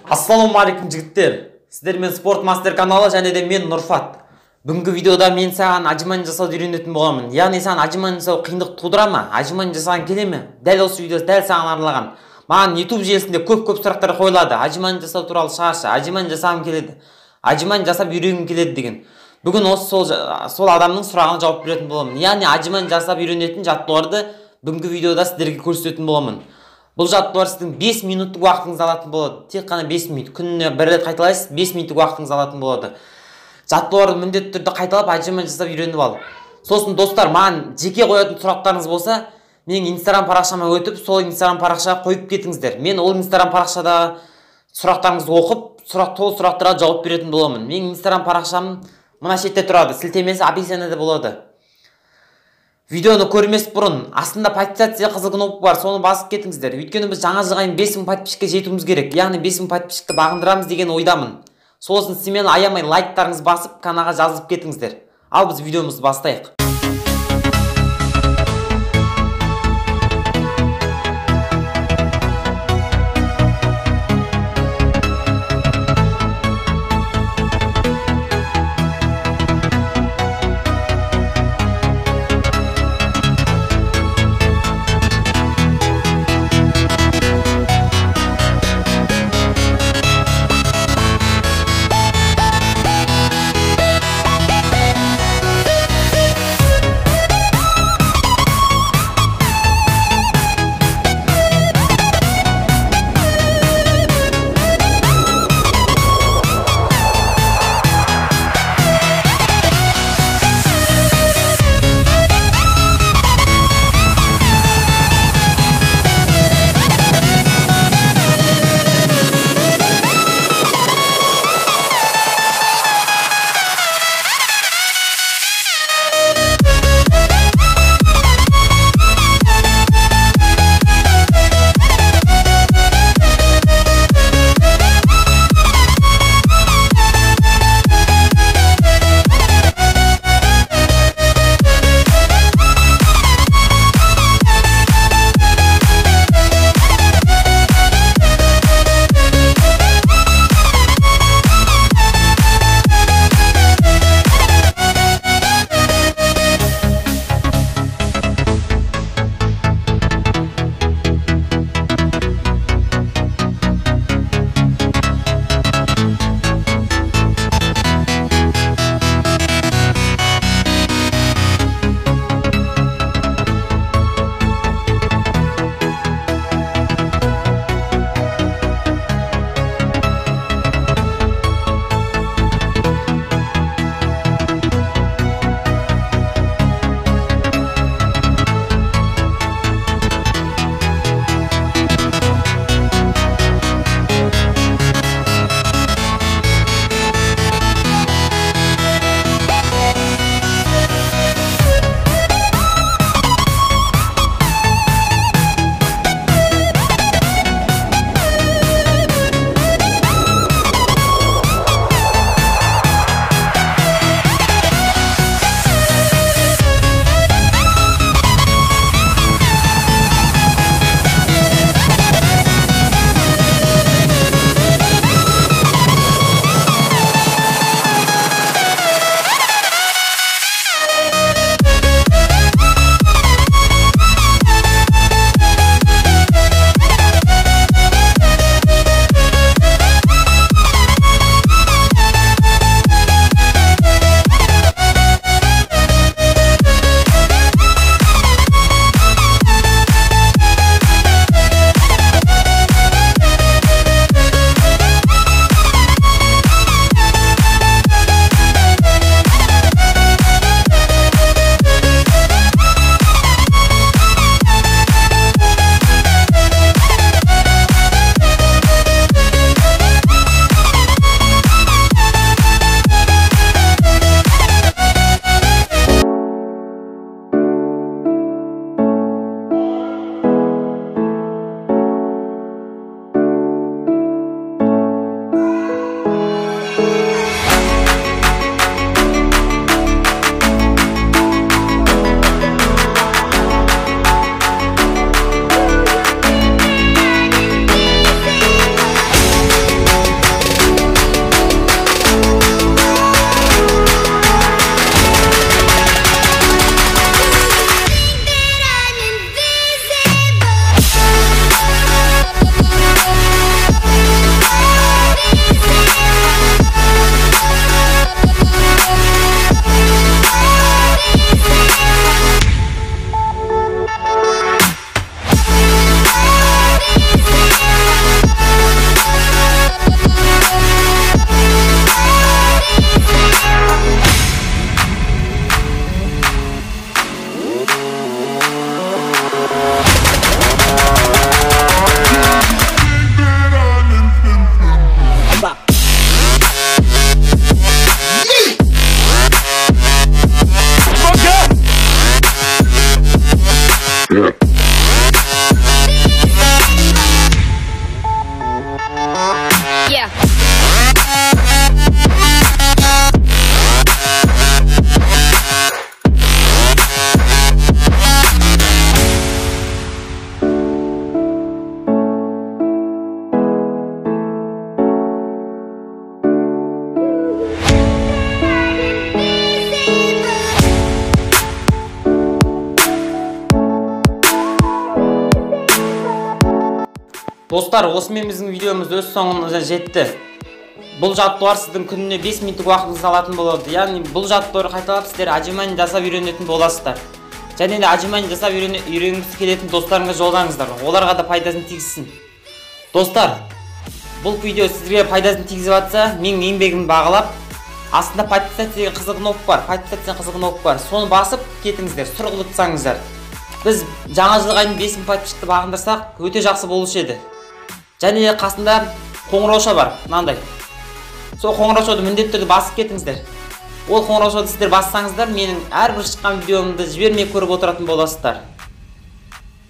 Ассалаумағалейкум жігіттер. Сіздермен Спорт Мастер каналы және де мен Нұрфат. Бүгінгі видеода мен саған отжимание жасауды үйренетін боламын. Яғни саған отжимание жасау қиындық тудыра ма? Отжимание жасаған келе ме? Дәл осы видео дәл саған арналған. Маған YouTube желісінде көп сұрақтар қойылады. Отжимание жасау туралы шығаршы, отжимание жасағым келеді. Отжимание жасап үйренгім келеді деген. Бүгін осы сол адамның сұрағына жауап беретін боламын. Яғни отжимание жасап үйренетін жаттығуларды бүгінгі видеода сіздерге көрсететін боламын. Бұл жаттығулар сіздің 5 минуттық уақытыңызды алатын болады. Тек қана 5 минут. Күніне бір рет қайталайсыз, 5 минуттық уақытыңызды алатын болады. Жаттығуларды міндетті түрде қайталап отжимание жасап үйреніп ал. Сосын достар, маған жеке қоятын сұрақтарыңыз болса, менің Instagram парақшама өтіп, сол Instagram парақшаға қойып кетіңіздер. Мен ол Instagram парақшада сұрақтарыңызды оқып, толық сұрақтарға жауап беретін боламын. Менің Instagram парақшам мына шетте тұрады. Сілтемесі описаниеде болады. Видеоны көрмес бұрын астында подписаться қызыл кнопка бар, соны басып кетіңіздер. Өйткені біз жаңа жылға 5000 подписчикке жетуіміз керек. Яғни 5000 подписчикті бағындырамыз деген ойдамын. Сосын сіздер аямай лайктарыңыз басып, каналға жазылып кетіңіздер. Ал біз видеомызды бастайық. Достар, осымен біздің видеомыз өз соңына жетті. Бұл жаттығулар сіздің күніне 5 минуттық уақытыңызды алатын болады. Яғни бұл жаттығуларды қайталап сіздер отжимание жасап үйренетін боласыздар. Және де отжимание жасап үйренгісі келетін достарыңызға жолдаңыздар. Оларға да пайдасын тигізсін. Достар, бұл видео сізге пайдасын тигізіп жатса, менің еңбегімді бағалап, астында подписаться қызыл кнопка бар. Соны басып кетіңіздер, сұрғылтсаңыздар. Біз жаңа жылға дейін 5000 подписчикті бағындырсақ, өте жақсы болушы еді. Және де қасында қоңырауша бар, мынандай. Сол қоңыраушауды міндетті түрде басып кетіңіздер. Ол қоңыраушауды сіздер бассаңыздар, менің әрбір шыққан видеомды жібермей көріп отыратын боласыздар.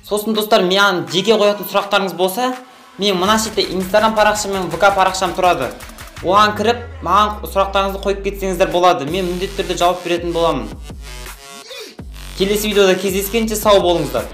Сосын достар, менің жеке қоятын сұрақтарыңыз болса, мен мына шетте Instagram парақшам мен ВК парақшам тұрады. Оған кіріп, маған сұрақтарыңызды қойып кетсеңіздер болады. Мен міндетті түрде жауап беретін боламын. Келесі видеода кездескенше сау болыңыздар.